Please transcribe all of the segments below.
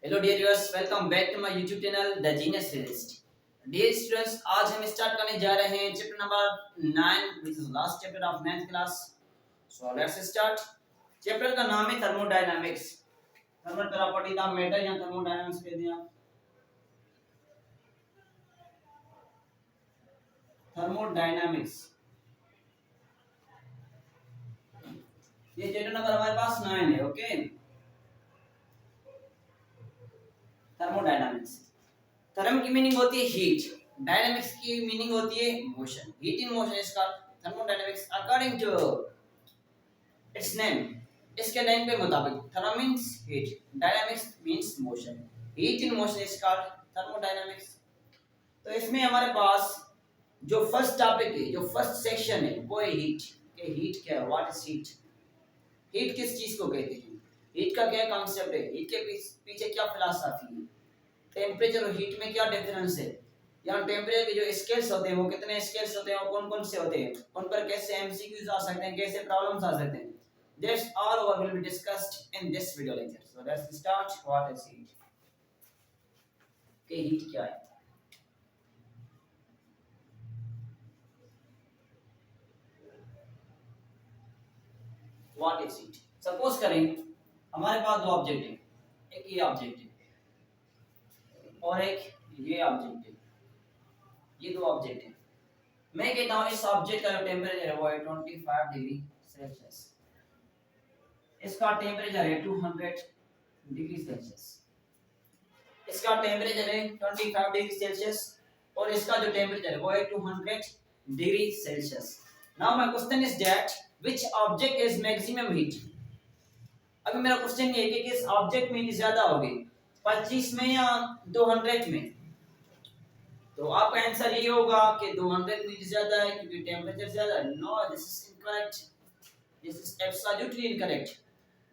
Hello dear viewers, welcome back to my YouTube channel the genius physicist. Dear students, आज हम start करने जा रहे हैं chapter number 9 which is last chapter of 9th class. So let's start. Chapter का नाम है thermodynamics. Thermal property of matter या थर्मोडायनामिक्स कह दिया। थर्मोडायनामिक्स ये चैप्टर नंबर हमारे पास 9 है। Okay, thermodynamics. थर्म की मीनिंग होती है हीट, डायनामिक्स की मीनिंग होती है motion. Heat in motion is called thermodynamics according to its name. इसके नेम के मुताबिक therm means heat, dynamics means motion. Heat in motion is called thermodynamics. तो इसमें हमारे पास जो फर्स्ट टॉपिक है, जो फर्स्ट सेक्शन है वो है हीट। के हीट क्या है, व्हाट इज हीट। हीट किस चीज को कहते हैं, हीट का क्या कॉन्सेप्ट है, हीट के पीछे क्या फिलॉसफी है, टेम्परेचर और हीट में क्या डिफरेंस है, यहाँ टेम्परेचर के जो स्केल्स होते हैं वो कितने स्केल्स होते हैं और कौन कौन से होते हैं, उन पर कैसे एमसीक्यूज आ सकते हैं, कैसे प्रॉब्लम्स आ सकते हैं। That's all what will be discussed in this video lecture. So let's start. What is heat? Okay, heat क्या है? What is heat? Suppose करें हमारे पास दो ऑब्जेक्ट है, एक ये ऑब्जेक्ट है और एक ये ऑब्जेक्ट है। ये दो ऑब्जेक्ट है। मैं कहता हूँ इस ऑब्जेक्ट का जो टेम्परेचर है वो है 25 डिग्री सेल्सियस। इसका टेम्परेचर है 200 डिग्री सेल्सियस। इसका टेम्परेचर है 25 डिग्री सेल्सियस और इसका जो टेम्परेचर है वो है 200 degree Celsius. Now my question is that which object is maximum heat. अभी मेरा क्वेश्चन ये है कि किस ऑब्जेक्ट में हीट ज्यादा होगी, 25 में या 200 में। तो आपका आंसर ये होगा कि 200 में हीट ज्यादा है क्योंकि टेम्परेचर ज्यादा है। No, this is incorrect. This is absolutely incorrect.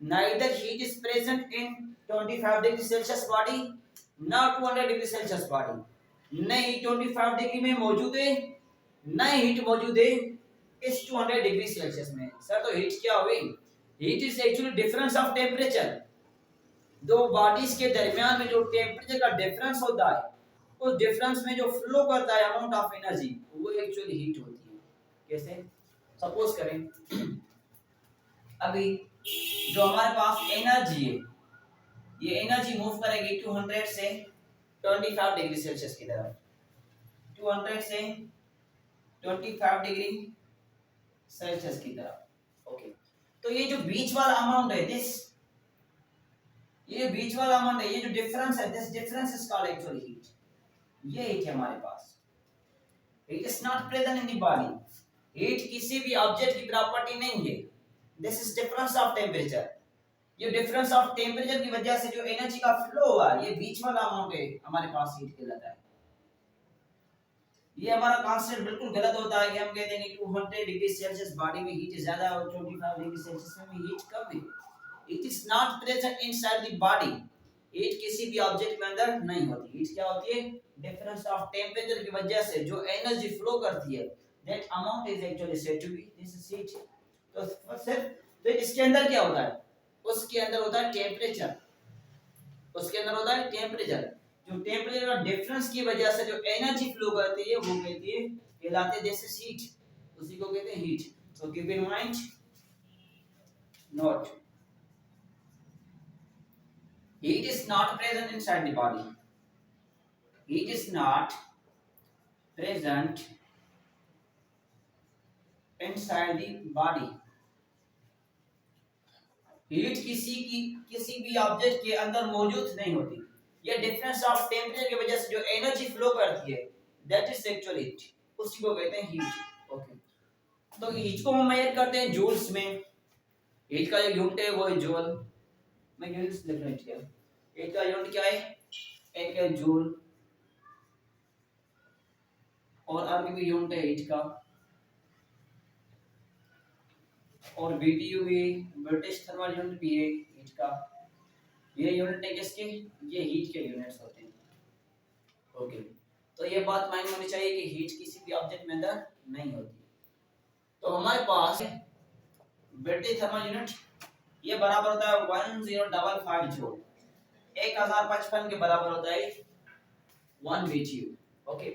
Neither heat is present in 25 degree Celsius body, ना 200 डिग्री सेल्सियस बॉडी। नहीं 25 डिग्री में मौजूद है, ना हीट मौजूद है इस 200 डिग्री सेल्सियस में। सर तो हीट क्या हुई? Heat is actually difference of temperature. दो बॉडीज के दरमियान में जो टेम्परेचर का डिफरेंस होता है, उस डिफरेंस में जो फ्लो करता है अमाउंट ऑफ एनर्जी, वो एक्चुअली हीट होती है। कैसे? सपोज करें अभी जो हमारे पास एनर्जी है, ये एनर्जी मूव करेगी 200 से 25 डिग्री सेल्सियस की तरफ। 200 से 25 डिग्री सेल्सियस की तरफ। ओके, तो ये जो बीच वाला अमाउंट है दिस, ये बीच वाला अमाउंट है, ये जो डिफरेंस है this difference is called actually heat. ये हीट है हमारे पास। Heat is not present in the body. Heat किसी भी ऑब्जेक्ट की प्रॉपर्टी नहीं है। This is difference of temperature. ये डिफरेंस ऑफ टेम्परेचर की वजह से जो एनर्जी का फ्लो हुआ, ये बीच वाला अमाउंट है हमारे पास हीट कहलाता है। ये हमारा कॉन्सेप्ट बिल्कुल गलत होता है कि हम कहते हैं कि 200 डिग्री सेल्सियस बॉडी में हीट ज्यादा और 25 डिग्री सेल्सियस में हीट कम है। It is not present inside the body. Heat किसी भी ऑब्जेक्ट में अंदर नहीं होती। हीट क्या होती है? डिफरेंस ऑफ टेम्परेचर की वजह से जो एनर्जी फ्लो करती है, that amount is actually said to be this is heat. तो सिर्फ तो इसके अंदर क्या होता है? उसके अंदर होता है टेम्परेचर। उसके अंदर होता है टेम्परेचर। जो टेम्परेचर का डिफरेंस की वजह से जो एनर्जी फ्लो करती है वो कहती है कहलाते दिस इज हीट। उसी को कहते हैं heat. So keep in mind, note, heat is not present inside the body. Heat is not present inside the body. Heat किसी भी ऑब्जेक्ट के अंदर मौजूद नहीं होती। ये डिफरेंस ऑफ टेम्परेचर की वजह से जो एनर्जी फ्लो करती है, दैट इज एक्चुअली हीट। उसी को कहते हैं हीट। ओके, तो हीट को हम मेजर करते हैं जूल्स में। हीट का जो यूनिट है वो है जूल। मैं यूनिट्स लिख रहा हूं। हीट का यूनिट क्या है? एक है जूल और आर की यूनिट है हीट का, और बीटीयू भी ब्रिटिश थर्मल यूनिट भी है हीट का। ये यूनिट है किसके? ये हीट के यूनिट्स होते हैं। ओके, तो ये बात माइंड में होनी चाहिए कि हीट किसी भी ऑब्जेक्ट में अंदर नहीं होती। तो हमारे पास ब्रिटिश थर्मल यूनिट ये बराबर होता है 1055 जूल। 1055 के बराबर होता है 1 BTU। ओके,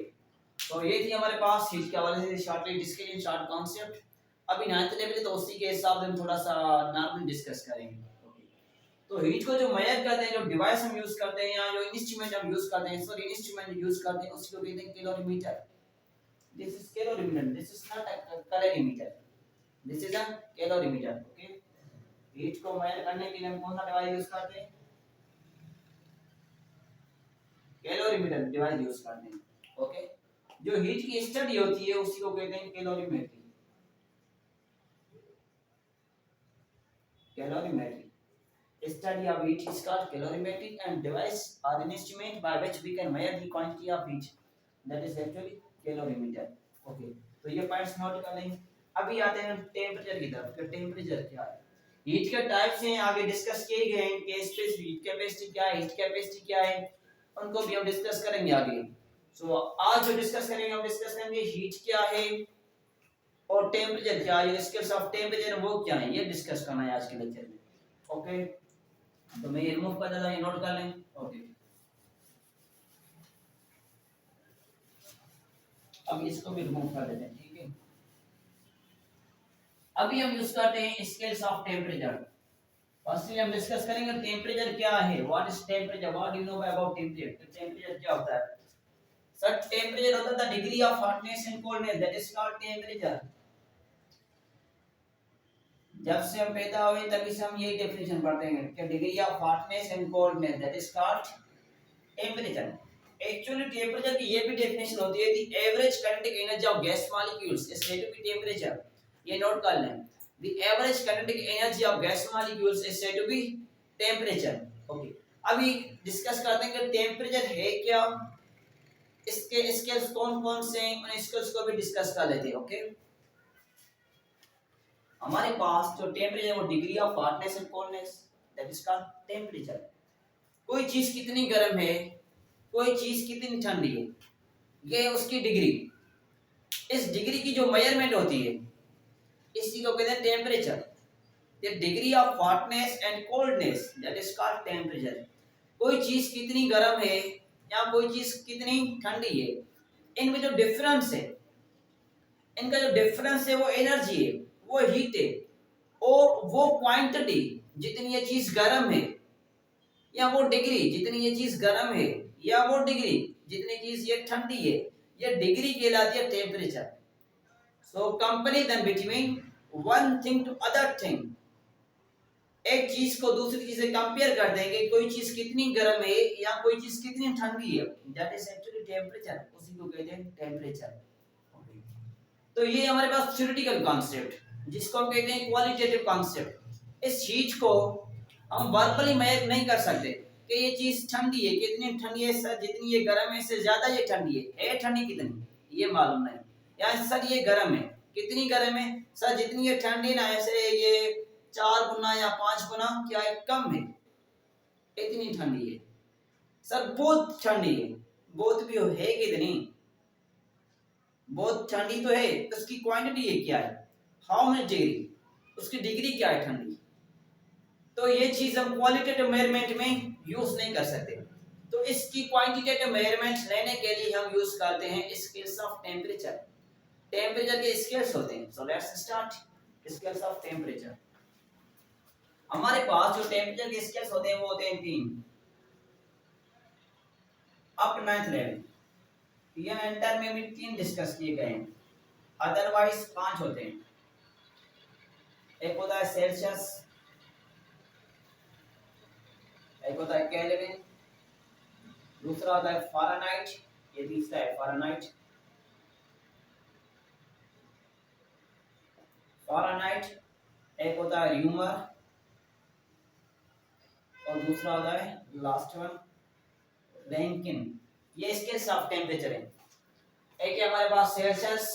तो ये थी हमारे पास हीट के हवाले से शॉर्टली डिस्कशन शॉर्ट कॉन्सेप्ट। अभी 9th लेवल है तो उसी के हिसाब से हम थोड़ा सा नॉर्मल डिस्कस करेंगे। ओके, तो हीट को जो मेजर करते हैं, जो डिवाइस हम यूज करते हैं या जो इंस्ट्रूमेंट हम यूज करते हैं, सॉरी इंस्ट्रूमेंट यूज करते हैं उसको कहते हैं calorimeter. This is calorimeter, this is not a calorimeter, this is a calorimeter. Okay, heat को मेजर करने के लिए हम कौन सा डिवाइस यूज करते हैं? कैलोरीमीटर डिवाइस यूज करते हैं। ओके, जो हीट की स्टडी होती है उसी को कहते हैं calorimetry. Calorimetry, study of heat is called calorimetry and device or an instrument by which we can measure the quantity of heat, that is actually calorimeter। Okay, तो ये पॉइंट्स नोट कर लेंगे। अभी आते हैं टेम्परेचर की तरफ। तो टेम्परेचर क्या है? हीट के टाइप्स हैं, आगे डिस्कस किए गए हैं कि स्पेसिफिक हीट कैपेसिटी क्या है, हीट कैपेसिटी क्या है, उनको भी हम डिस्कस करेंगे आगे। सो आज जो डिस्कस करेंगे, हम डिस्कस करेंगे हीट क्या है और टेम्परेचर क्या है, स्केल्स ऑफ टेम्परेचर वो क्या है, ये डिस्कस करना है आज के लेक्चर में। ओके, तो मैं ये रिमूव कर देता हूं, ये नोट कर लें। ओके, अब इसको भी रिमूव कर देते हैं। ठीक है, अभी हम यूज करते हैं स्केल्स ऑफ टेम्परेचर। फर्स्टली हम डिस्कस करेंगे टेम्परेचर क्या है, what is temperature, what do you know about temperature. तो टेम्परेचर क्या होता है? सर टेम्परेचर होता है degree of hotness and coldness, that is called temperature. जब से हम पैदा हुए तभी से हम यही डेफिनेशन पढ़ते हैं कि degree of hotness and coldness, that is called temperature. Actually temperature की ये भी डेफिनेशन होती है, the average kinetic energy of gas molecules is said to be temperature. ये नोट कर लें, the average kinetic energy of gas molecules is said to be temperature. Okay, अभी discuss करते हैं कि टेम्परेचर है क्या, इसके स्केल्स कौन-कौन से हैं, उन स्केल्स को भी डिस्कस कर लेते हैं। ओके, हमारे पास जो टेम्परेचर वो degree of hotness and coldness, that is called temperature. कोई चीज कितनी गर्म है, कोई चीज कितनी ठंडी है, ये उसकी डिग्री। इस डिग्री की जो मेजरमेंट होती है इसी को कहते हैं temperature. The degree of hotness and coldness, that is called temperature. कोई चीज कितनी गर्म है या कोई चीज कितनी ठंडी है, इनमें जो डिफरेंस है, इनका जो डिफरेंस है वो एनर्जी है, वो हीट है, और वो क्वांटिटी जितनी ये चीज गर्म है या वो डिग्री जितनी ये चीज गर्म है या वो डिग्री जितनी चीज ये ठंडी है, ये डिग्री कहलाती है temperature. So comparison between one thing to other thing, एक चीज को दूसरी चीज से कंपेयर कर देंगे, कोई चीज कितनी गर्म है या कोई चीज कितनी ठंडी है, दैट इज एक्चुअली टेम्परेचर, उसी को कहते हैं टेम्परेचर। तो ये हमारे पास थ्योरेटिकल कॉन्सेप्ट जिसको हम कहते हैं क्वालिटेटिव कॉन्सेप्ट। इस चीज को हम वर्बली मेजर नहीं कर सकते कि ये चीज ठंडी है, कितनी ठंडी है सर, जितनी ये गर्म है इससे ज्यादा ये ठंडी है ठंडी कितनी ये मालूम नहीं, या सर ये गर्म है, कितनी गर्म है सर, जितनी ये ठंडी ना ऐसे ये 4 गुना या 5 गुना क्या है कम है, इतनी ठंडी है सर, बहुत ठंडी है, बहुत भी है कितनी, बहुत ठंडी तो है, उसकी क्वांटिटी है क्या है, हाउ मच डिग्री, उसकी डिग्री क्या है ठंडी। तो ये चीज हम क्वालिटेटिव मेजरमेंट में यूज नहीं कर सकते, तो इसकी क्वांटिटेटिव मेजरमेंट लेने के लिए हम यूज करते हैं स्केल्स ऑफ टेम्परेचर। टेम्परेचर के स्केल्स होते हैं, सो let's start scales of temperature. हमारे पास जो टेम्परेचर के स्केल्स होते हैं वो होते हैं 3 अप टू 9th लेवल। ये एंटर में भी 3 डिस्कस किए गए हैं, अदरवाइज 5 होते हैं। एक होता है सेल्सियस, एक होता है केल्विन, दूसरा होता है फ़ारेनहाइट, ये तीसरा है फ़ारेनहाइट। फ़ारेनहाइट एक होता है र्यूमर और दूसरा होता है लास्ट वन रैंकिन। ये स्केल्स ऑफ टेम्परेचर है। एक है हमारे पास Celsius,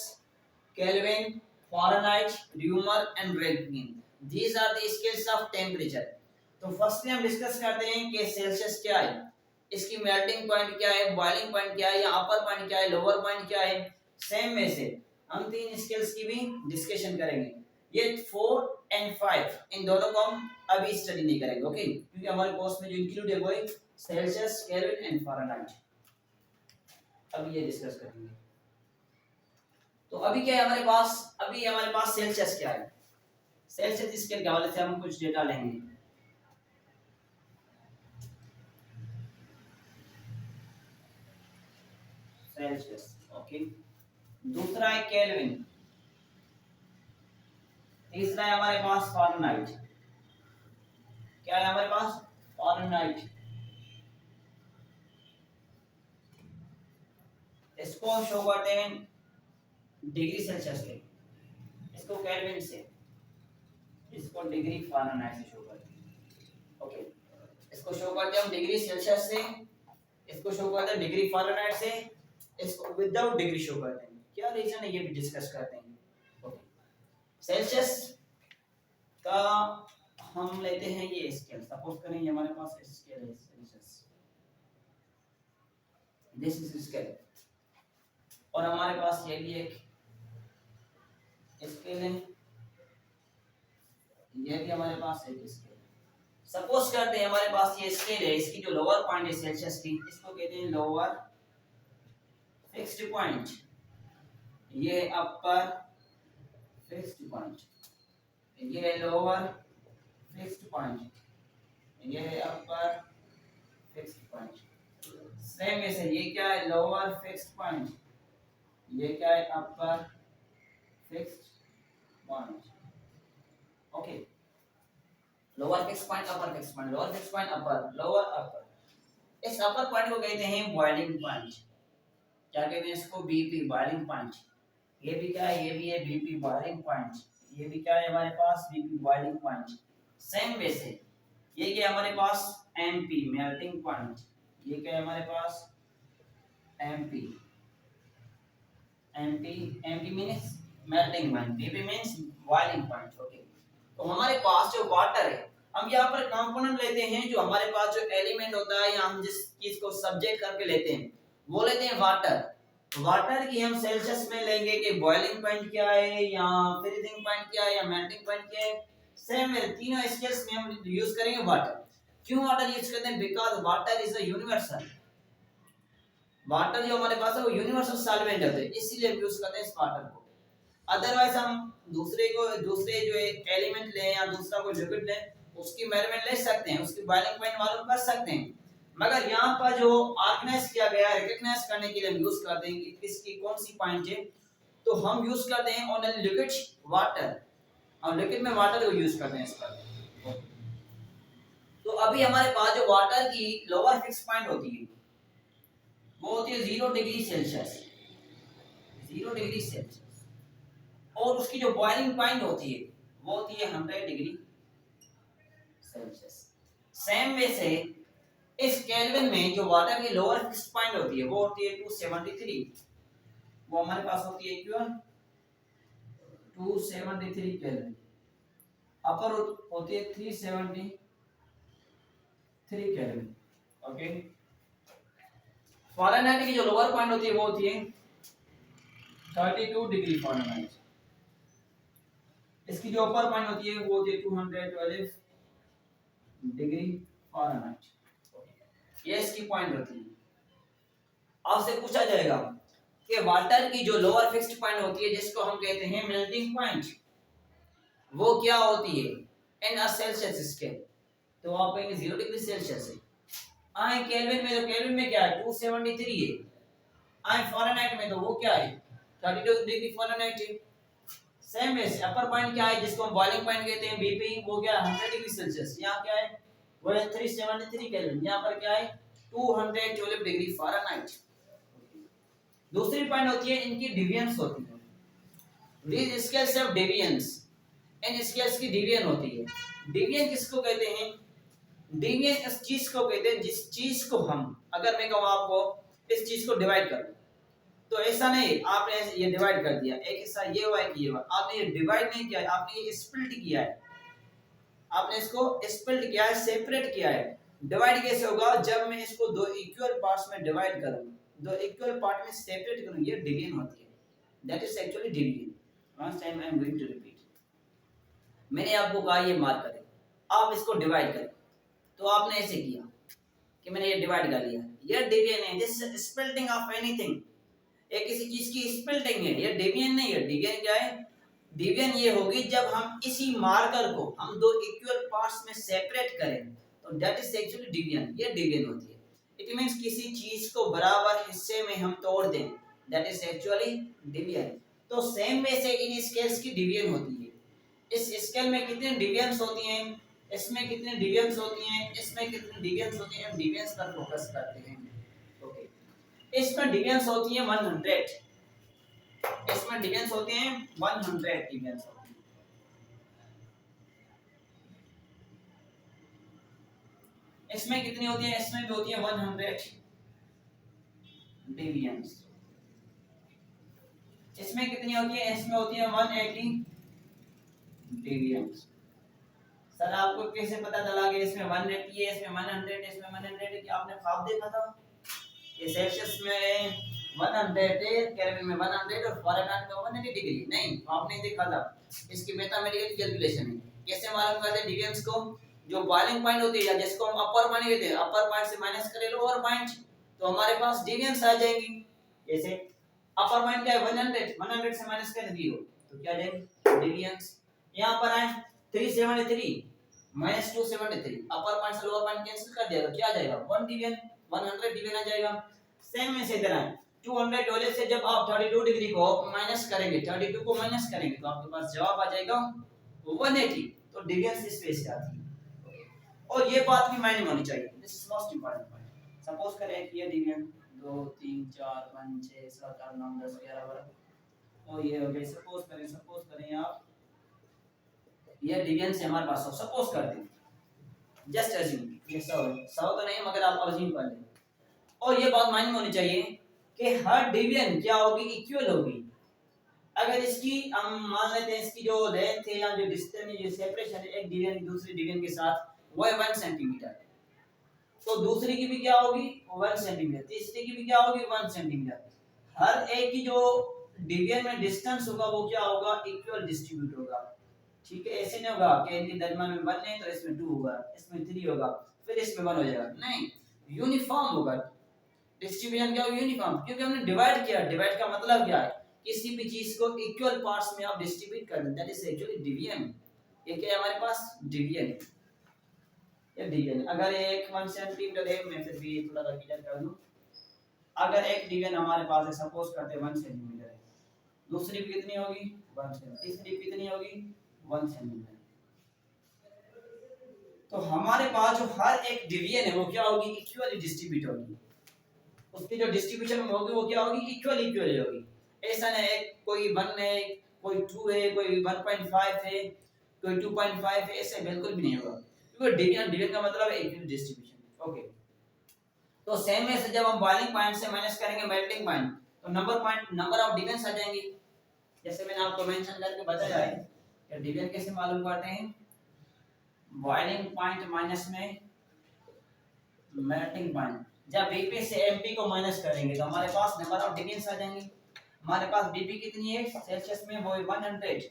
Kelvin, Fahrenheit, Réaumur and Rankine. These are the scales of temperature. तो फर्स्टली हम डिस्कस करते हैं कि सेल्सियस क्या है, इसकी मेल्टिंग पॉइंट क्या है, बॉइलिंग पॉइंट क्या है, या अपर पॉइंट क्या है, लोअर पॉइंट क्या है। सेम में से हम 3 स्केल्स की भी डिस्कशन करेंगे। ये 4 एंड 5 इन दोनों को हम अभी स्टडी नहीं करेंगे, ओके, क्योंकि हमारे कोर्स में जो इंक्लूड है वो है सेल्सियस, केल्विन एंड फ़ारेनहाइट, अभी ये डिस्कस करेंगे। तो अभी क्या है हमारे पास, अभी हमारे पास सेल्सियस क्या है, सेल्सियस स्केल के हवाले से हम कुछ डेटा लेंगे। सेल्सियस, ओके, दूसरा है केल्विन, तीसरा है हमारे पास फ़ारेनहाइट, क्या है हमारे पास फ़ारेनहाइट, इसको हम शो करते हैं डिग्री सेल्सियस से, इसको केल्विन से, इसको डिग्री फ़ारेनहाइट से शो करते हैं, ओके, इसको शो करते हैं हम डिग्री सेल्सियस से, इसको शो करते हैं डिग्री फ़ारेनहाइट से, इसको विदाउट डिग्री शो करते हैं। क्या रीजन है ये भी डिस्कस करते हैं, ओके। सेल्सियस का हम लेते हैं ये स्केल, सपोज करें ये हमारे पास स्केल है सेल्सियस, दिस इज स्केल, और हमारे पास ये भी एक स्केल है, ये भी हमारे पास एक स्केल है। सपोज करते हैं हमारे पास ये स्केल है, इसकी जो लोअर पॉइंट है सेल्सियस की, इसको कहते हैं लोअर फिक्स्ड पॉइंट, ये अपर फिक्स्ड पॉइंट, ये है लोअर फिक्स्ड पॉइंट, ये है अपर फिक्स्ड पॉइंट। सेम ऐसे ये क्या है लोअर फिक्स्ड पॉइंट, ये क्या है upper fixed point, okay, lower fixed point, upper fixed point, lower fixed point, upper, lower, upper. इस अपर पॉइंट को कहते हैं बॉइलिंग पॉइंट, क्या कहते हैं इसको, बीपी, बॉइलिंग पॉइंट। ये भी क्या है, ये भी है बीपी, बॉइलिंग पॉइंट, ये भी क्या है हमारे पास BP, boiling point. Same way से ये क्या है हमारे पास एमपी, मेल्टिंग पॉइंट, ये क्या है हमारे पास MP, MP, MP means melting point, BP means boiling point, okay. तो हमारे पास जो वाटर है, हम यहाँ पर कंपोनेंट लेते हैं, जो हमारे पास जो एलिमेंट होता है या हम जिस चीज को सब्जेक्ट करके लेते हैं वो लेते हैं वाटर। वाटर की हम सेल्सियस में लेंगे कि बॉइलिंग पॉइंट क्या है या फ्रीजिंग पॉइंट क्या है या मेल्टिंग पॉइंट क्या है, सेम है, तीनों स्केल्स में हम यूज करेंगे वाटर। क्यों वाटर यूज करते हैं, because water is a universal, water जो हमारे पास है वो यूनिवर्सल सॉल्वेंट है, इसीलिए हम यूज करते हैं इस वाटर को। अदरवाइज हम दूसरे जो एलिमेंट लें या दूसरा कोई लिक्विड लें उसकी मेजरमेंट ले सकते हैं, उसकी बॉइलिंग पॉइंट मालूम कर सकते हैं, मगर यहाँ पर जो ऑर्गेनाइज किया गया है रिकॉग्नाइज करने के लिए हम यूज करते हैं कि इसकी कौन सी पॉइंट है, तो हम यूज करते हैं ओनली लिक्विड वाटर, और लिक्विड में वाटर को यूज करते हैं इस पर। तो अभी हमारे पास जो वाटर की लोअर फिक्स पॉइंट होती है वो होती है 0 डिग्री सेल्सियस, 0 डिग्री सेल्सियस, और उसकी जो बॉइलिंग पॉइंट होती है वो होती है 100 डिग्री सेल्सियस। सेम वे से इस केल्विन में जो वाटर की लोअर फिक्स्ड पॉइंट होती है वो होती है 273, वो हमारे पास होती है क्यों 273 केल्विन, अपर होती है 373 केल्विन, ओके। फ़ारेनहाइट की जो लोअर पॉइंट होती है वो होती है 32 डिग्री फ़ारेनहाइट, इसकी जो अपर पॉइंट होती है वो होती है 212 डिग्री फ़ारेनहाइट, ये इसकी पॉइंट होती है। आपसे पूछा जाएगा कि वाटर की जो लोअर फिक्स्ड पॉइंट होती है जिसको हम कहते हैं मेल्टिंग पॉइंट, वो क्या होती है इन अ सेल्सियस स्केल, तो आप कहेंगे 0 डिग्री सेल्सियस है। आए केल्विन में, तो केल्विन में क्या है 273 है, आए फ़ारेनहाइट में तो वो क्या है 32 डिग्री फ़ारेनहाइट है। सेम है, अपर पॉइंट क्या है जिसको हम बॉइलिंग पॉइंट कहते हैं बीपी, वो क्या है 100 डिग्री सेल्सियस, यहाँ क्या है वो है 373 केल्विन, यहाँ पर क्या है 212 डिग्री फ़ारेनहाइट। दूसरी पॉइंट होती है इनकी डिविएंस होती है, these scales have deviance, in scales की डिवीजन होती है। डिवीजन किसको कहते हैं, डिवीजन इस चीज को कहते हैं जिस चीज को हम, अगर मैं कहूं आपको इस चीज को डिवाइड कर, तो ऐसा नहीं आपने ये डिवाइड कर दिया, एक हिस्सा ये हुआ एक ये हुआ, आपने ये डिवाइड नहीं किया, आपने ये स्प्लिट किया है, आपने इसको स्प्लिट किया है, सेपरेट किया है। डिवाइड कैसे होगा, जब मैं इसको दो इक्वल पार्ट्स में डिवाइड करूं, दो इक्वल पार्ट में सेपरेट करूं, ये डिवीजन होती है, that is actually division. Once time I am going to repeat. मैंने आपको कहा ये मार्क करें, आप इसको डिवाइड करें, तो आपने ऐसे किया कि मैंने ये डिवाइड कर लिया, ये डिवीजन है, this is splitting of anything, ये किसी चीज की स्प्लिटिंग है, ये डिवीजन नहीं है। डिवीजन क्या है? डिवीजन ये होगी जब हम इसी मार्कर को हम दो इक्वल पार्ट्स में सेपरेट करें, तो दैट इज एक्चुअली डिवीजन, ये डिवीजन होती है। इट मींस किसी चीज को बराबर हिस्से में हम तोड़ दें, दैट इज एक्चुअली डिवीजन। तो सेम वे से इन स्केल्स की डिवीजन होती है। इस स्केल में कितने डिवीजन्स होती हैं, इसमें कितने डिवीजन्स होती हैं, इसमें कितने डिवीजन्स होती हैं, हम डिवीजन्स पर फोकस करते हैं। ओके, इसमें डिवीजन्स होती हैं 100, इसमें डिवीजन्स होते हैं 100 डिवीजन्स होती हैं। इसमें कितनी होती है? इसमें भी होती है 100 डिवीजन्स। इसमें कितनी होती है? इसमें होती है 180 डिवीजन्स। सर आपको कैसे पता चला कि इसमें 180 है, इसमें 100 है, इसमें 100 है? कि आपने ख्वाब देखा था? ये सेल्सियस में 100 है, केल्विन में 100 और फ़ारेनहाइट में 180 डिग्री। नहीं, आपने देखा था। इसकी मैथमेटिकल कैलकुलेशन है। कैसे मालूम करते हैं डिवीजन्स को? जो बॉइलिंग पॉइंट होती है या जिसको हम अपर पॉइंट कहते हैं, अपर पॉइंट से माइनस करें लोअर पॉइंट, तो हमारे पास डिवीजन्स आ जाएंगी। जैसे अपर पॉइंट क्या है? 100 से माइनस करें 0, तो क्या आ जाएंगे? डिवीजन्स। यहां पर आए 373 माइनस 273, अपर पॉइंट से लोअर पॉइंट कैंसिल कर दिया, तो क्या आ जाएगा? 1 डिवीजन, 100 डिवीजन आ जाएगा। सेम में से इधर आए 212 से जब आप 32 डिग्री को माइनस करेंगे, 32 को माइनस करेंगे, तो आपके पास जवाब आ जाएगा 180। तो डिवीजन इस स्पेस से आती है। और ये बात भी माइंड में होनी चाहिए, this is most important point. Suppose करें कि ये डिवीजन 2 3 4 5 6 7 8 9 10 11 12, और ये हो गए। सपोज करें आप ये डिवीजन से हमारे पास सपोज कर दें, जस्ट अज्यूम ये 100 है, 100 तो नहीं मगर आप अज्यूम कर लें। और ये बात माइंड में होनी चाहिए कि हर डिवीजन क्या होगी? इक्वल होगी। अगर इसकी हम मान लेते हैं इसकी जो लेंथ है या जो डिस्टेंस है, जो सेपरेशन है एक डिवीजन दूसरे डिवीजन के साथ, वो है 1 सेंटीमीटर, तो दूसरी की भी क्या होगी? 1 सेंटीमीटर, तीसरी की भी क्या होगी? 1 सेंटीमीटर। हर एक की जो डिवीजन में डिस्टेंस होगा वो क्या होगा? इक्वल डिस्ट्रीब्यूट होगा। ठीक है, ऐसे नहीं होगा कि इनके दरमियान में 1 है तो इसमें 2 होगा, इसमें 3 होगा, फिर इसमें 1 हो जाएगा। नहीं, यूनिफॉर्म होगा डिस्ट्रीब्यूशन। क्या होगा? यूनिफॉर्म, क्योंकि हमने डिवाइड किया। डिवाइड का मतलब क्या है? किसी भी चीज को इक्वल पार्ट्स में आप डिस्ट्रीब्यूट कर दें, दैट इज एक्चुअली डिवीजन। ये क्या है हमारे पास? डिवीजन। ये डिवीजन। अगर एक 1 सेंटीमीटर है, मैं फिर भी थोड़ा सा क्लियर कर दूं। अगर एक डिवीजन हमारे पास है, सपोज करते हैं 1 सेंटीमीटर है, दूसरी भी कितनी होगी? 1 सेंटीमीटर, तीसरी कितनी होगी? 1 सेंटीमीटर। तो हमारे पास जो हर एक डिवीजन है वो क्या होगी? इक्वली डिस्ट्रीब्यूट होगी। उसकी जो डिस्ट्रीब्यूशन होगी वो क्या होगी? इक्वल होगी। ऐसा नहीं है कोई 1 है, कोई 2 है, कोई 1.5 है, कोई 2.5 है, ऐसे बिल्कुल भी नहीं होगा, क्योंकि डिवीजन का मतलब है इक्वल डिस्ट्रीब्यूशन। ओके, तो सेम में से जब हम बॉइलिंग पॉइंट से माइनस करेंगे मेल्टिंग पॉइंट, तो नंबर ऑफ डिवीजन्स आ जाएंगे। जैसे मैंने आपको मेंशन करके बताया है कि डिवीजन कैसे मालूम करते हैं? बॉइलिंग पॉइंट माइनस में मेल्टिंग पॉइंट। जब बीपी से एमपी को माइनस करेंगे तो हमारे पास नंबर ऑफ डिवीजन्स आ जाएंगे। हमारे पास बीपी कितनी है सेल्सियस में? वो है 100,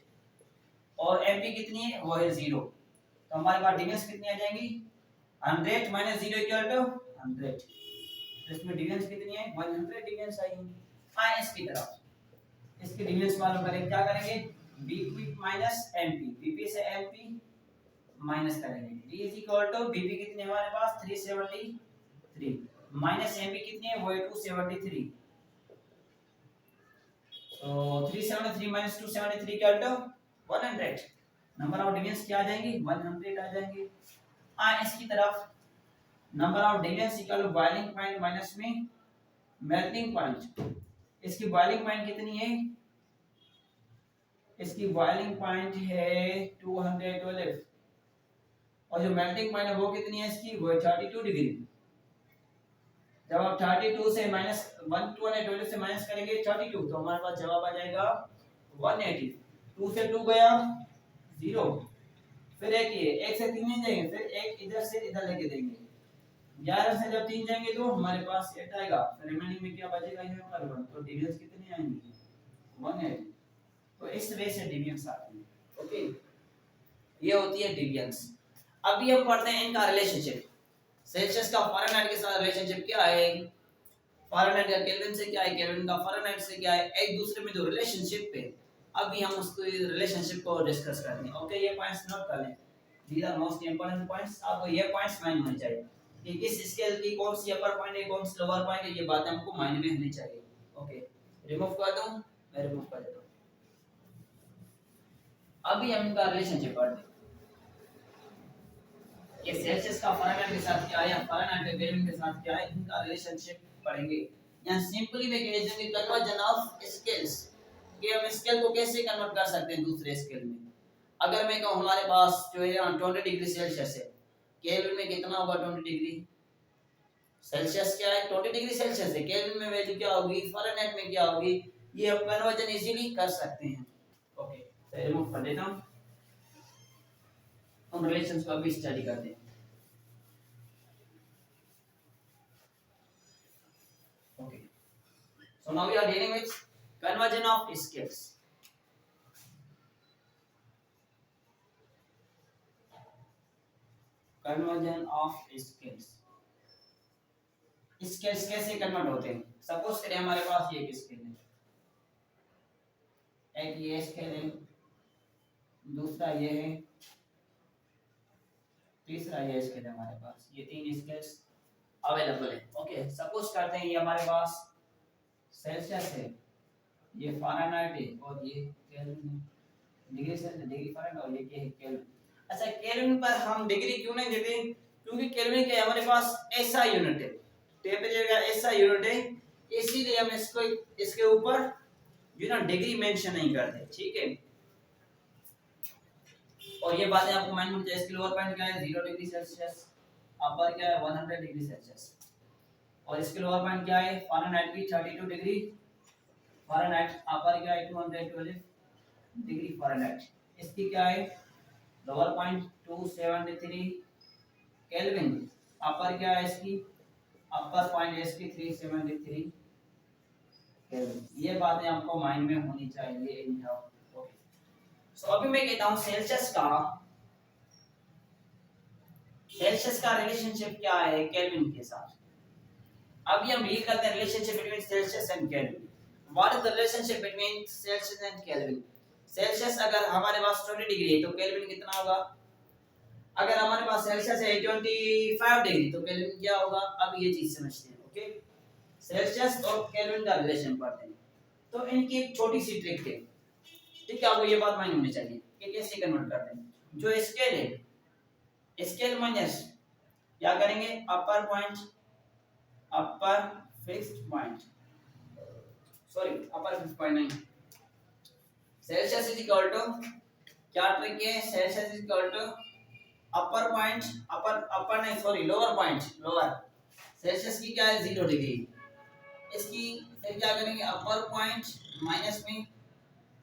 और एमपी कितनी है? वो है 0। तो हमारे पास डिवीजन्स कितनी आ जाएंगी? 100 माइनस 0 इक्वल टू 100। तो इसमें डिवीजन्स कितनी है? 100 डिवीजन्स आएंगी। आए इसकी तरफ, इसकी डिवीजन्स मालूम करेंगे। क्या करेंगे? बीपी माइनस एमपी, बीपी से एमपी माइनस करेंगे। d is equal to BP कितनी है हमारे पास? 373 माइनस एमपी कितनी है? वो है 273। तो 373 minus 273 equal to 100। Number of divisions क्या आ जाएंगी? 100 आ जाएंगे। इसकी तरफ number of divisions equal to boiling point minus में मेल्टिंग पॉइंट। इसकी बॉइलिंग पॉइंट कितनी है? इसकी बॉइलिंग पॉइंट है 212, और जो मेल्टिंग पॉइंट है वो कितनी है इसकी? वो है 32 डिग्री। जब आप 32 से माइनस 112 से माइनस करेंगे 32, तो हमारे पास जवाब आ जाएगा 180। 2 से 2 गया 0, फिर एक ये 1 से 3 नहीं जाएंगे, फिर एक इधर से इधर लेके देंगे। 11 से जब 3 जाएंगे तो हमारे पास 8 आएगा, फिर रिमेनिंग में क्या बचेगा? यहाँ पर 1। तो डिवीजन्स कितनी आएंगी? 180। तो इस वे से डिवीजन्स आती है। ओके, ये होती है डिविएंस। अभी हम पढ़ते हैं इनका रिलेशनशिप। सेल्सियस का फ़ारेनहाइट के साथ रिलेशनशिप क्या है, फ़ारेनहाइट का केल्विन से क्या है, केल्विन का फ़ारेनहाइट से क्या है, एक दूसरे में जो रिलेशनशिप है अभी हम उसको रिलेशनशिप को डिस्कस करते हैं। ओके, ये पॉइंट्स नोट कर लें, these are most important points. आपको ये पॉइंट्स माइंड होने चाहिए कि किस स्केल की कौन सी अपर पॉइंट है, कौन सी लोअर पॉइंट है, ये बातें हमको माइंड में होनी चाहिए। ओके, रिमूव कर दूं, मैं रिमूव कर देता हूं। अभी हम इनका रिलेशनशिप पढ़ते हैं। ये सेल्सियस का फ़ारेनहाइट के साथ क्या है, फ़ारेनहाइट का केल्विन के साथ क्या है, इनका रिलेशनशिप पढ़ेंगे। यहाँ सिंपली वे कह देंगे कन्वर्जन ऑफ स्केल्स, कि हम स्केल को कैसे कन्वर्ट कर सकते हैं दूसरे स्केल में। अगर मैं कहूं हमारे पास जो है 20 डिग्री सेल्सियस है, केल्विन में कितना होगा 20 डिग्री सेल्सियस, क्या है 20 डिग्री सेल्सियस है, केल्विन में वैल्यू क्या होगी, फ़ारेनहाइट में क्या होगी, ये हम कन्वर्जन इजीली कर सकते हैं। ओके, तो रिमूव कर देता हूं, हम रिलेशंस को अभी स्टडी करते हैं। Okay, so now we are dealing with conversion of scales. Conversion of scales. Scales कैसे कन्वर्ट होते हैं। सपोज करें हमारे पास ये एक स्केल है, एक ये स्केल है, दूसरा ये है, तीसरा ये स्केल है हमारे पास, ये तीन स्केल्स अवेलेबल है। ओके, सपोज करते हैं ये हमारे पास सेल्सियस है, ये फ़ारेनहाइट है और ये केल्विन है, डिग्री सेल्सियस डिग्री फ़ारेनहाइट और ये क्या है केल्विन। अच्छा, केल्विन पर हम डिग्री क्यों नहीं देते, क्योंकि केल्विन के हमारे पास ऐसा यूनिट है, टेम्परेचर का ऐसा यूनिट है, इसीलिए हम इसको इसके ऊपर जो ना डिग्री मेंशन नहीं करते। ठीक है, और ये बातें आपको माइंड में रखनी चाहिए। इसकी लोअर पॉइंट क्या है 0 डिग्री सेल्सियस, अपर क्या है 100 डिग्री सेल्सियस, और इसकी लोअर पॉइंट क्या है फ़ारेनहाइट की 32 डिग्री फ़ारेनहाइट, अपर क्या है 212 डिग्री फ़ारेनहाइट। इसकी क्या है लोअर पॉइंट 273 केल्विन, अपर क्या है इसकी, अपर पॉइंट है इसकी 373 केल्विन। ये बातें आपको माइंड में होनी चाहिए। ओके, सो अभी मैं कहता हूं सेल्सियस का रिलेशनशिप क्या है केल्विन के साथ। अभी हम डील करते हैं relationship between Celsius and kelvin. What is the relationship between Celsius and kelvin. Celsius अगर हमारे पास 20 डिग्री है तो केल्विन कितना होगा, अगर हमारे पास सेल्सियस है 25 डिग्री तो केल्विन क्या होगा। अब ये चीज समझते हैं। ओके, सेल्सियस और केल्विन का रिलेशन पढ़ते हैं। तो इनकी एक छोटी सी ट्रिक है, ठीक है, आपको ये बात मालूम होनी चाहिए कि कैसे कन्वर्ट करते हैं। जो स्केल है, स्केल माइनस क्या करेंगे upper point, upper fixed point, sorry upper fixed point नहीं, सेल्सियस इज इक्वल टू क्या ट्रिक है, Celsius is equal to upper point, upper नहीं sorry lower point, lower Celsius की क्या है 0 डिग्री, इसकी फिर क्या करेंगे अपर पॉइंट माइनस में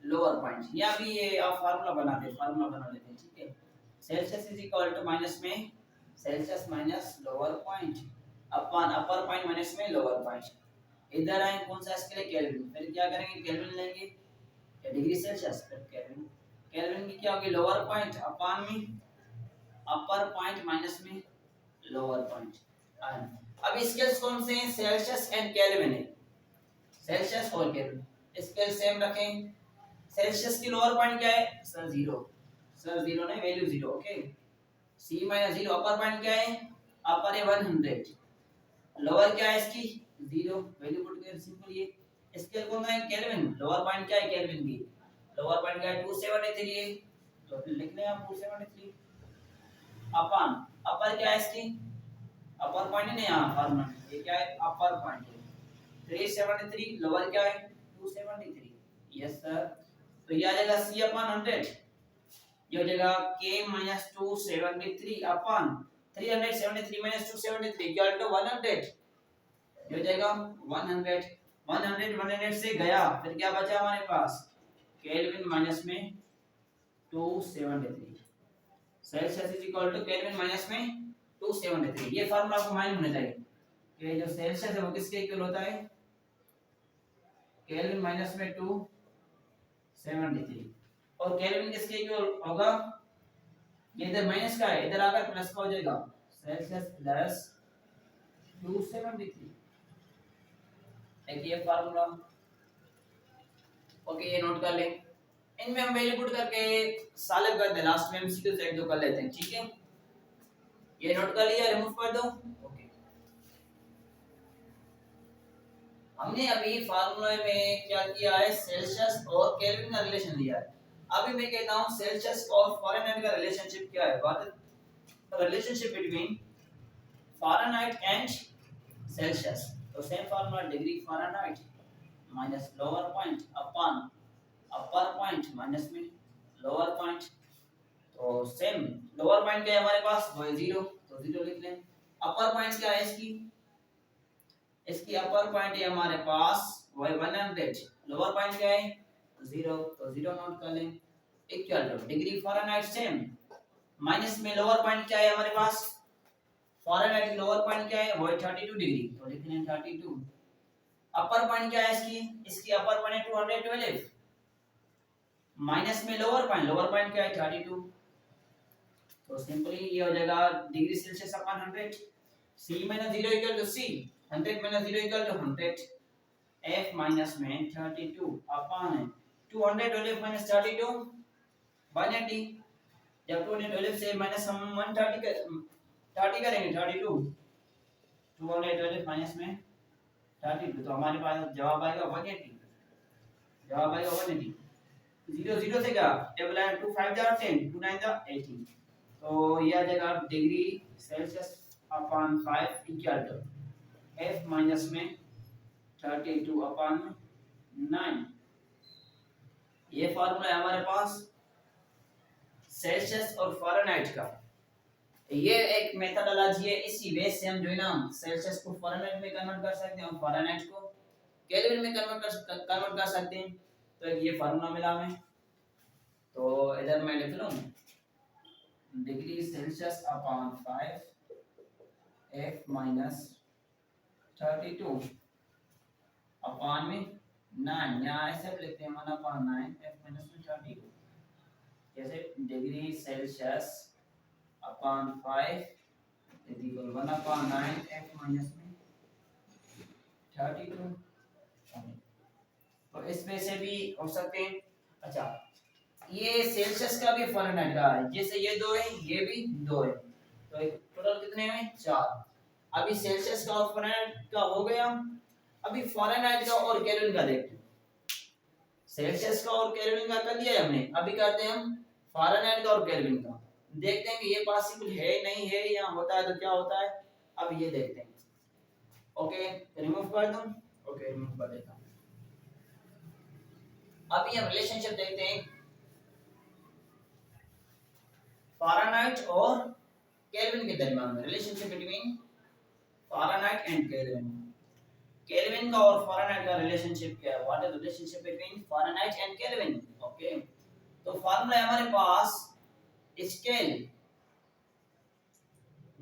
लोअर पॉइंट, या भी ये आप फार्मूला बनाते हैं, फार्मूला बना लेते हैं। ठीक है, Celsius is equal to minus में Celsius minus lower point upon upper point minus में लोअर पॉइंट। इधर आए कौन सा इसके लिए केल्विन, फिर क्या करेंगे केल्विन लेंगे या डिग्री सेल्सियस, फिर केल्विन, केल्विन की क्या होगी लोअर पॉइंट अपॉन में अपर पॉइंट माइनस में लोअर पॉइंट। अब स्केल्स कौन से हैं सेल्सियस एंड केल्विन है, सेल्सियस और केल्विन, स्केल सेम रखें। सेल्सियस की लोअर पॉइंट क्या है सर 0, सर 0 नहीं वैल्यू 0। ओके, c माइनस 0, अपर पॉइंट क्या है अपर है 100, लोअर क्या है इसकी 0 वैल्यू पुट कर सिंपल। ये स्केल कौन है केल्विन, लोअर पॉइंट क्या है केल्विन की, लोअर पॉइंट क्या है 273 है, तो फिर लिख लें आप 273 अपॉन अपर क्या है इसकी, अपर पॉइंट नहीं यहां फार्मूला ये क्या है अपर पॉइंट है 373, लोअर क्या है 273। यस सर, तो ये आ जाएगा c अपॉन 100, ये हो जाएगा k minus 273 upon 373 minus 273 equal to 100, ये हो जाएगा 100, 100 से गया, फिर क्या बचा हमारे पास केल्विन माइनस में 273, Celsius is equal to kelvin minus में 273। ये फार्मूला आपको मालूम होना चाहिए कि जो सेल्सियस है वो किसके इक्वल होता है केल्विन माइनस में 273, और केल्विन किसके इक्वल होगा ये इधर माइनस का है, इधर आकर प्लस का हो जाएगा, सेल्सियस प्लस 273। एक ये फार्मूला, ओके ये नोट कर लें। इनमें हम वैल्यू पुट करके सॉल्व कर दें, लास्ट में एमसीक्यू से एक दो कर लेते हैं, ठीक है। ये नोट कर लिया, रिमूव कर दो। ओके, हमने अभी फार्मूले में क्या किया है, सेल्सियस और केल्विन का रिलेशन दिया है। अभी मैं कहता हूं सेल्सियस और फ़ारेनहाइट का रिलेशनशिप क्या है। What is relationship between Fahrenheit and Celsius. तो same formula, degree Fahrenheit minus lower point upon upper point minus में लोअर पॉइंट। तो सेम लोअर पॉइंट क्या है हमारे पास, वो है 0, तो 0 लिख लें। अपर पॉइंट क्या है इसकी, इसकी अपर पॉइंट है हमारे पास वो है 100। लोअर पॉइंट क्या है 0, तो 0 नोट कर लें। Equal two degree Fahrenheit same, minus में लोअर पॉइंट क्या है हमारे पास, फ़ारेनहाइट की लोअर पॉइंट क्या है वो है 32 डिग्री, तो लिख लें 32। अपर पॉइंट क्या है इसकी, इसकी अपर पॉइंट है 212, माइनस में लोअर पॉइंट क्या है 32, तो सिंपली ये हो जाएगा degree Celsius upon 100। c minus 0 equal to c, 100 minus 0 equal to 100। f minus में 32 अपॉन 212 माइनस 32 180। जब 212 से माइनस हम 30 करेंगे 32, 212 माइनस में 32, तो हमारे पास जवाब आएगा 180। जवाब आएगा 180। 0 0 से क्या टेबल है, 2 5 जा 10, 2 9 जा 18, तो ये आ जाएगा degree Celsius upon 5 equal to f minus में 32 अपॉन 9। ये फार्मूला है हमारे पास सेल्सियस और फ़ारेनहाइट का। ये एक मेथडोलॉजी है, इसी वे से हम जो है ना सेल्सियस को फ़ारेनहाइट में कन्वर्ट कर सकते हैं और फ़ारेनहाइट को केल्विन में कन्वर्ट कर सकते हैं। तो एक ये फार्मूला मिला हमें, तो इधर मैं लिख लूं degree Celsius upon 5 f minus 32 upon में 9, यहाँ ऐसे लिखते हैं 1 अपॉन 9 f माइनस में 32, जैसे degree Celsius upon 5 is equal 1 upon 9 f minus में 32। तो इस पे से भी हो सकते हैं। अच्छा, ये सेल्सियस का भी फ़ारेनहाइट का है, जैसे ये दो है ये भी दो है, तो टोटल कितने हैं 4। अभी सेल्सियस का और फ़ारेनहाइट का हो गया, अभी फ़ारेनहाइट का और केल्विन का देखते हैं। सेल्सियस का और केल्विन का कर लिया है हमने, अभी करते हैं हम फ़ारेनहाइट का और केल्विन का। देखते हैं कि ये पॉसिबल है नहीं है, या होता है तो क्या होता है, अब ये देखते हैं। ओके, रिमूव कर दूं। ओके, रिमूव कर देता हूं। अभी हम रिलेशनशिप देखते हैं फ़ारेनहाइट और केल्विन के दरमियान में, relationship between Fahrenheit and Kelvin. Kelvin का और फ़ारेनहाइट का रिलेशनशिप क्या है, what is relationship between Fahrenheit and Kelvin. Okay, तो फार्मूला है हमारे पास scale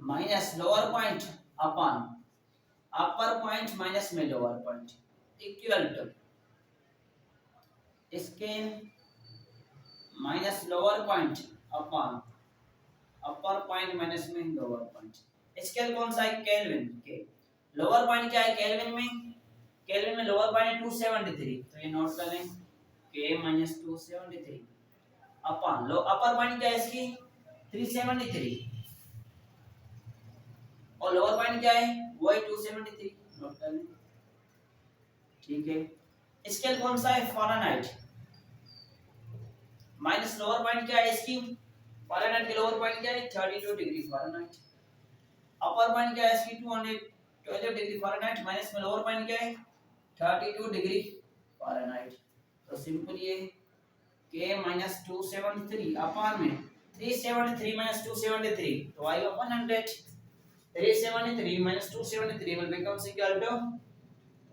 minus lower point upon upper point minus में lower point equal to scale minus lower point upon upper point minus में lower point. Scale कौन सा है, kelvin के। लोअर पॉइंट क्या है केल्विन में, केल्विन में लोअर पॉइंट है 273, तो ये नोट कर लें k माइनस 273 अपॉन लो अपर पॉइंट क्या है इसकी 373, और लोअर पॉइंट क्या है वो है 273, नोट कर लें। ठीक है, स्केल कौन सा है फ़ारेनहाइट, माइनस लोअर पॉइंट क्या है इसकी, फ़ारेनहाइट की लोअर पॉइंट क्या है 32 डिग्री फ़ारेनहाइट, अपर पॉइंट क्या है इसकी 212 डिग्री फ़ारेनहाइट, माइनस में लोअर पॉइंट क्या है 32 डिग्री फ़ारेनहाइट। तो सिंपल ये k माइनस 273 अपॉन में 373 माइनस 273, तो आएगा 100। 373 minus 273 will becomes equal to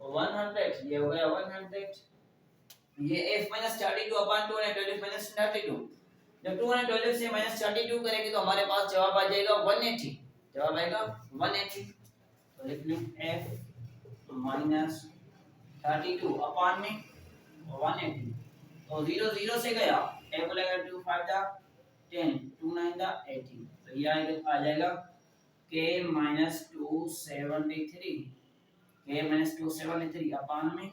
100, ये हो गया 100। ये f minus 32 upon 212 minus 32, जब 212 से minus 32 करेंगे तो हमारे पास जवाब आ जाएगा 180, जवाब आएगा 180। तो लिख लें f minus 32 upon में 180, तो 0 0 से गया, f लगेगा 2 5 जा 10 2 9 दा 18, तो ये आ जाएगा k माइनस 273, k माइनस 273 अपान में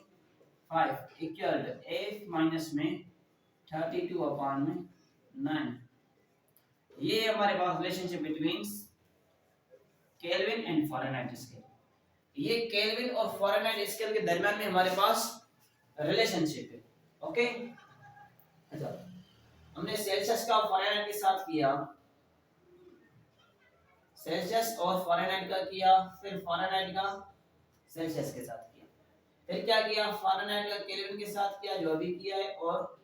5 इक्वल f माइनस में 32 अपान में 9। ये हमारे पास relationship between Kelvin and Fahrenheit scale. ये केल्विन और फ़ारेनहाइट स्केल के दरमियान में हमारे पास रिलेशनशिप है। ओके, अच्छा हमने सेल्सियस का फ़ारेनहाइट के साथ किया, सेल्सियस और फ़ारेनहाइट का किया, फिर फ़ारेनहाइट का सेल्सियस के साथ किया, फिर क्या किया फ़ारेनहाइट का केल्विन के साथ किया जो अभी किया है, और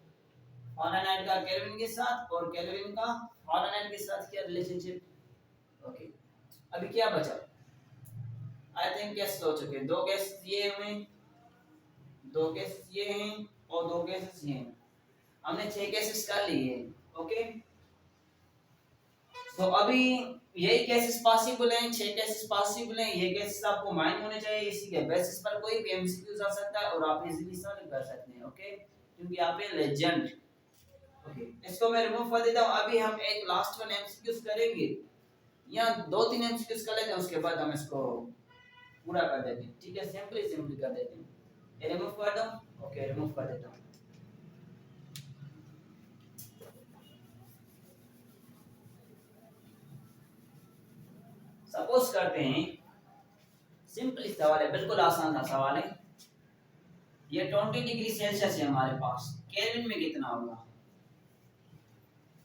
फ़ारेनहाइट का केल्विन के साथ और केल्विन का फ़ारेनहाइट के साथ किया रिलेशनशिप। ओके, अभी क्या बचा, आई थिंक केस हो चुके, दो केस ये हुए, दो केस ये हैं और दो केसेस ये हैं, हमने 6 केसेस कर लिए। ओके, तो अभी यही केसेस पॉसिबल हैं, 6 केसेस पॉसिबल हैं, ये केसेस आपको माइंड होने चाहिए, इसी के बेसिस पर कोई भी एमसीक्यूज आ सकता है और आप इजीली सॉल्व कर सकते हैं। ओके, क्योंकि आप ये लेजेंड। ओके, इसको मैं रिमूव कर देता हूं, अभी हम एक लास्ट वन एमसीक्यूज करेंगे, या 2-3 एमसीक्यूज कर लेते हैं, उसके बाद हम इसको पूरा कर देते हैं। ठीक है, सिंपली कर देते हैं, ये रिमूव कर दो। ओके, रिमूव कर देता हूं। सपोज करते हैं, सिंपल सवाल है, बिल्कुल आसान सा सवाल है, ये 20 डिग्री सेल्सियस है हमारे पास, केल्विन में कितना होगा,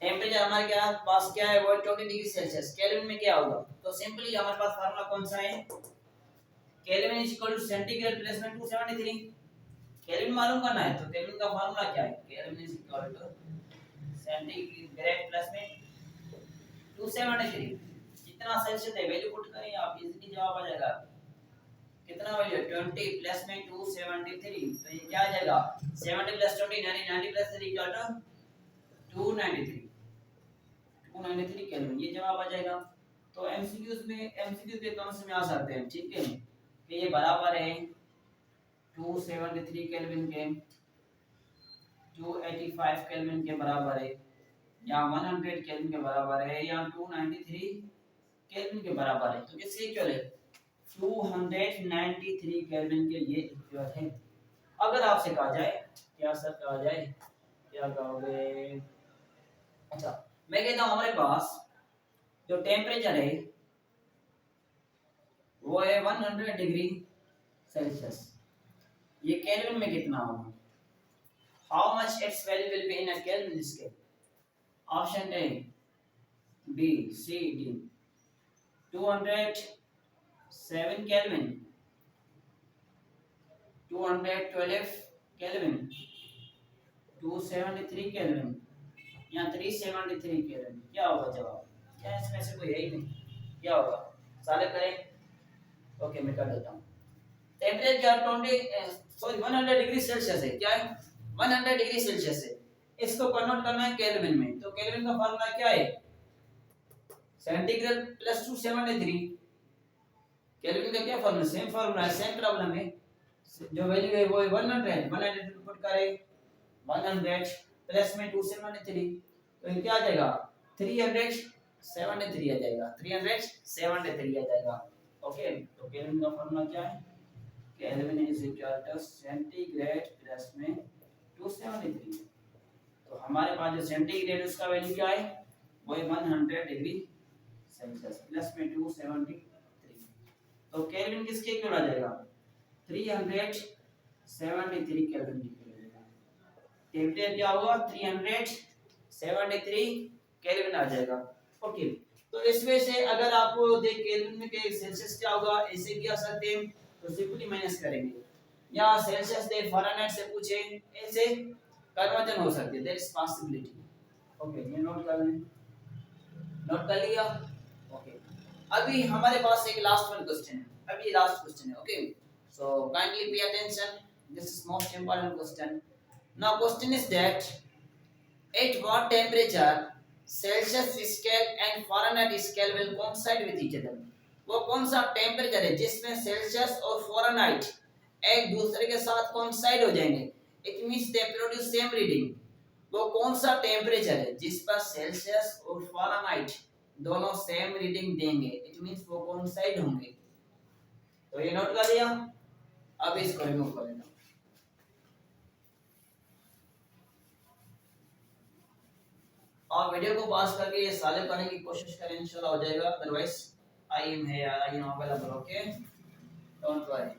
टेम्परेचर हमारे क्या पास क्या है, वो 20 डिग्री सेल्सियस, केल्विन में क्या होगा, तो सिंपली हमारे पास फार्मूला कौन सा है, kelvin is equal to centigrade plus में 273, केल्विन मालूम करना है, तो केल्विन का फार्मूला क्या है, kelvin is equal to centigrade plus में 273, जितना सेल्सियस है वैल्यू पुट करें आप, इजीली जवाब आ जाएगा, कितना वैल्यू 20 प्लस में 273, तो ये क्या आ जाएगा 70 प्लस 20 यानी 90 प्लस 3 इक्वल टू 293 केल्विन, ये जवाब आ जाएगा। तो एमसीक्यूज के कॉन्सेप्ट में आ सकते हैं, ठीक है, कि ये बराबर है 273 केल्विन के 285 केल्विन के बराबर है, या 100 केल्विन के बराबर है, या 293 केल्विन के बराबर है, तो किसके इक्वल है 293 केल्विन के ये इक्वल है। अगर आपसे कहा जाए, क्या सर कहा जाए, क्या कहोगे, अच्छा मैं कहता हूं हमारे पास जो टेम्परेचर है वो है 100 डिग्री सेल्सियस, ये केल्विन में कितना होगा, how much its value will be in a kelvin scale, option A B C D, 207 kelvin, 212 kelvin, 273 kelvin, या 373 केल्विन, क्या होगा जवाब, क्या इसमें से कोई है ही नहीं, क्या होगा, सारे करें। ओके, मैं कर देता हूं, टेम्परेचर क्या 100 डिग्री सेल्सियस है, क्या है 100 डिग्री सेल्सियस है, इसको कन्वर्ट करना है केल्विन में, तो केल्विन का फार्मूला क्या है सेंटीग्रेड प्लस 273, केल्विन का क्या फार्मूला, सेम फार्मूला है, सेम प्रॉब्लम है, जो वैल्यू है वो 100 पुट करें, 100 प्लस में 273, तो ये क्या आ जाएगा 373 आ जाएगा, 373 आ जाएगा। ओके, तो केल्विन का फार्मूला क्या है, kelvin is equal to centigrade plus में 273, तो हमारे पास जो सेंटीग्रेड उसका वैल्यू क्या है वो है 100 डिग्री सेल्सियस प्लस में 273, तो केल्विन किसके इक्वल आ जाएगा 373 केल्विन इक्वल आ जाएगा, टेम्परेचर क्या होगा 373 केल्विन आ जाएगा। ओके, तो इसमें से अगर आपको दे केल्विन में के सेल्सियस क्या होगा ऐसे भी आ सकते हैं, तो सिंपली माइनस करेंगे, या सेल्सियस दे फ़ारेनहाइट से पूछे, ऐसे कन्वर्जन हो सकती है, देयर इज पॉसिबिलिटी। ओके, ये नोट कर लें, नोट कर लिया। ओके, अभी हमारे पास एक लास्ट वन क्वेश्चन है, अभी लास्ट क्वेश्चन है। Okay, so kindly pay attention, this is most important question. Now question is that at what temperature Celsius scale and Fahrenheit scale will coincide with each other, वो कौन सा temperature है जिसमें Celsius और Fahrenheit एक दूसरे के साथ कोइंसाइड हो जाएंगे, it means they produce same reading. वो कौन सा टेम्परेचर है जिस पर सेल्सियस और फ़ारेनहाइट दोनों सेम रीडिंग देंगे, इट मींस वो कोइंसाइड होंगे। तो ये नोट कर लिया। अब इसको रिमूव कर लेना। और वीडियो को पॉज करके ये सॉल्व करने की कोशिश करें, इंशाल्लाह हो जाएगा। Otherwise I am here, I am available, okay, don't worry.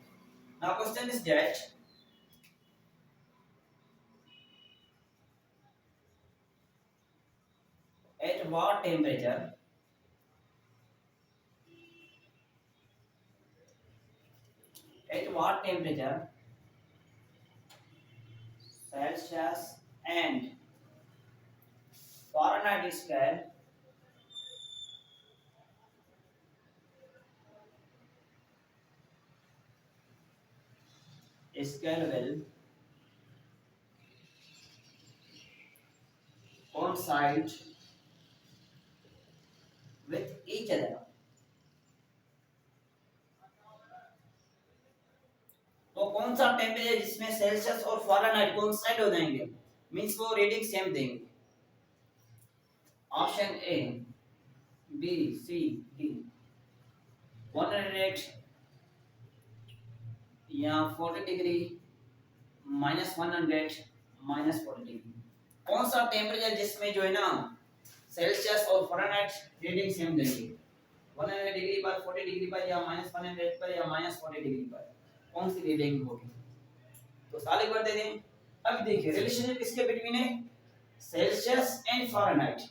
Now question is that at what temperature Celsius and Fahrenheit scale will coincide with each other। तो कौन सा टेम्परेचर जिसमें सेल्सियस और फ़ारेनहाइट कोइंसाइड हो जाएंगे, मींस वो reading same देंगे। Option A, B, C, D. 108 या 40 डिग्री, -100 -40 डिग्री। कौन सा टेम्परेचर जिसमें जो है ना सेल्सियस और फ़ारेनहाइट रीडिंग सेम देंगे, 100 डिग्री पर, 40 डिग्री पर, या -100 पर, या -40 डिग्री पर, कौन सी रीडिंग होगी? तो सारे कर दे दें। अब देखिए रिलेशनशिप किसके बिटवीन है, सेल्सियस एंड फ़ारेनहाइट।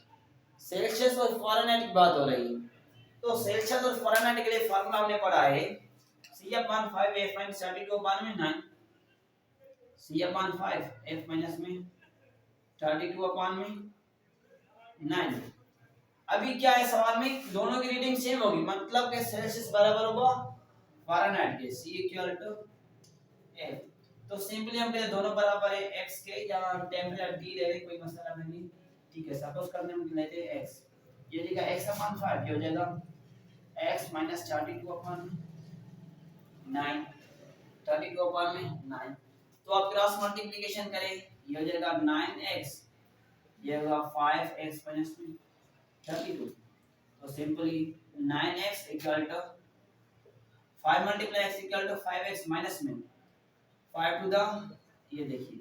सेल्सियस और फ़ारेनहाइट की बात हो रही है। तो सेल्सियस और फ़ारेनहाइट के लिए फार्मूला हमने पढ़ा है C/5 F - 32/9, C/5 F - 32/9। अभी क्या है सवाल में, दोनों की रीडिंग सेम होगी, मतलब कि सेल्सियस बराबर होगा फ़ारेनहाइट के, C = F। तो सिंपली हम कहते दोनों बराबर है x के, या टेम्परेचर T ले लें, कोई मसला नहीं, ठीक है। सपोज करने हम लेते हैं x, ये लिखा x/5 क्या हो जाएगा, x - 32/9, 32/9। तो आप क्रॉस मल्टीप्लिकेशन करें, ये हो जाएगा 9x, ये होगा 5x - 32। तो simply 9x = 5 × x = 5x minus में 5 टू द, ये देखिए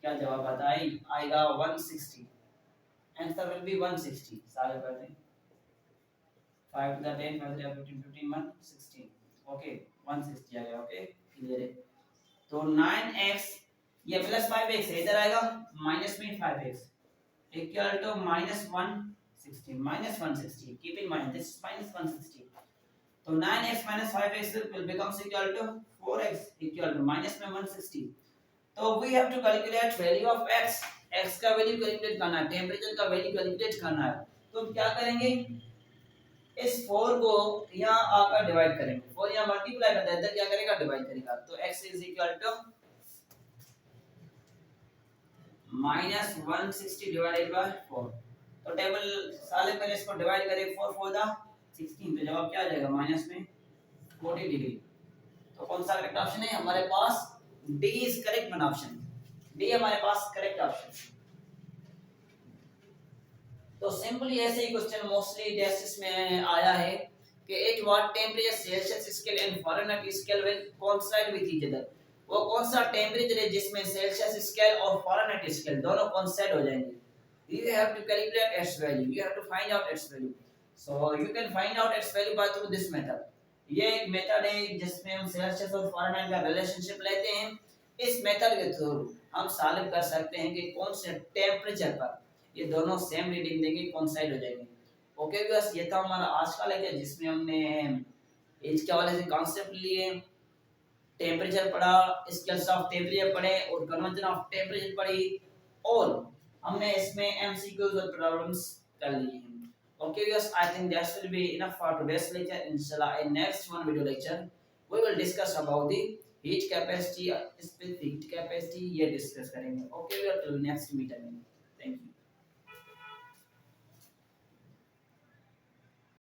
क्या जवाब आता है, आएगा 160। Answer will be 160। सारे कर दें, 5 to the 10, 5 to the 15, 15 160, okay 160 आ गया, ओके क्लियर है। तो 9x, ये प्लस 5x है, इधर आएगा माइनस में 5x equal to -160, keep in mind this -160। तो 9x - 5x will becomes equal to 4x equal to minus में 160। तो we have to calculate value of x, x का वैल्यू कैलकुलेट करना है, टेम्परेचर का वैल्यू कैलकुलेट करना है। तो क्या करेंगे, इस 4 को यहाँ आकर डिवाइड करेंगे, 4 यहाँ मल्टीप्लाई करता है, इधर क्या करेगा, डिवाइड करेगा। तो x is equal to -160 divided by 4। तो टेबल साले पहले इसको डिवाइड करें, 4 4 दा 16, तो जवाब क्या आ जाएगा, माइनस में 40 डिग्री। तो कौन सा करेक्ट ऑप्शन है हमारे पास, D is correct one option, D हमारे पास करेक्ट ऑप्शन। तो सिंपली ऐसे ही क्वेश्चन मोस्टली टेस्ट्स में आया है कि at what temperature Celsius scale and Fahrenheit scale will coincide with each other. वो कौन सा टेंपरेचर है जिसमें सेल्सियस स्केल और फ़ारेनहाइट स्केल दोनों कोइंसाइड हो जाएंगे। You have to calculate its value, you have to find out its value, so you can find out its value by through this method। ये एक मेथड है जिसमें हम सेल्सियस और फ़ारेनहाइट का रिलेशनशिप लेते हैं। इस मेथड के थ्रू हम सॉल्व कर सकते हैं कि कौन से टेम्परेचर पर ये दोनों सेम रीडिंग देंगे, कोइंसाइड हो जाएंगे। ओके व्यूअर्स, ये था हमारा आज का लेक्चर जिसमें हमने एज के हवाले से कॉन्सेप्ट लिए, टेम्परेचर पढ़ा, स्केल्स ऑफ टेम्परेचर पढ़े और कन्वर्जन ऑफ टेम्परेचर पढ़ी, और हमने इसमें एमसीक्यूज और प्रॉब्लम्स कर लिए हैं। Okay viewers, I think that will be enough for today's lecture. Inshallah, in next one video lecture we will discuss about the heat capacity, specific heat capacity, ये discuss करेंगे। Okay viewers, till next meet again, thank you।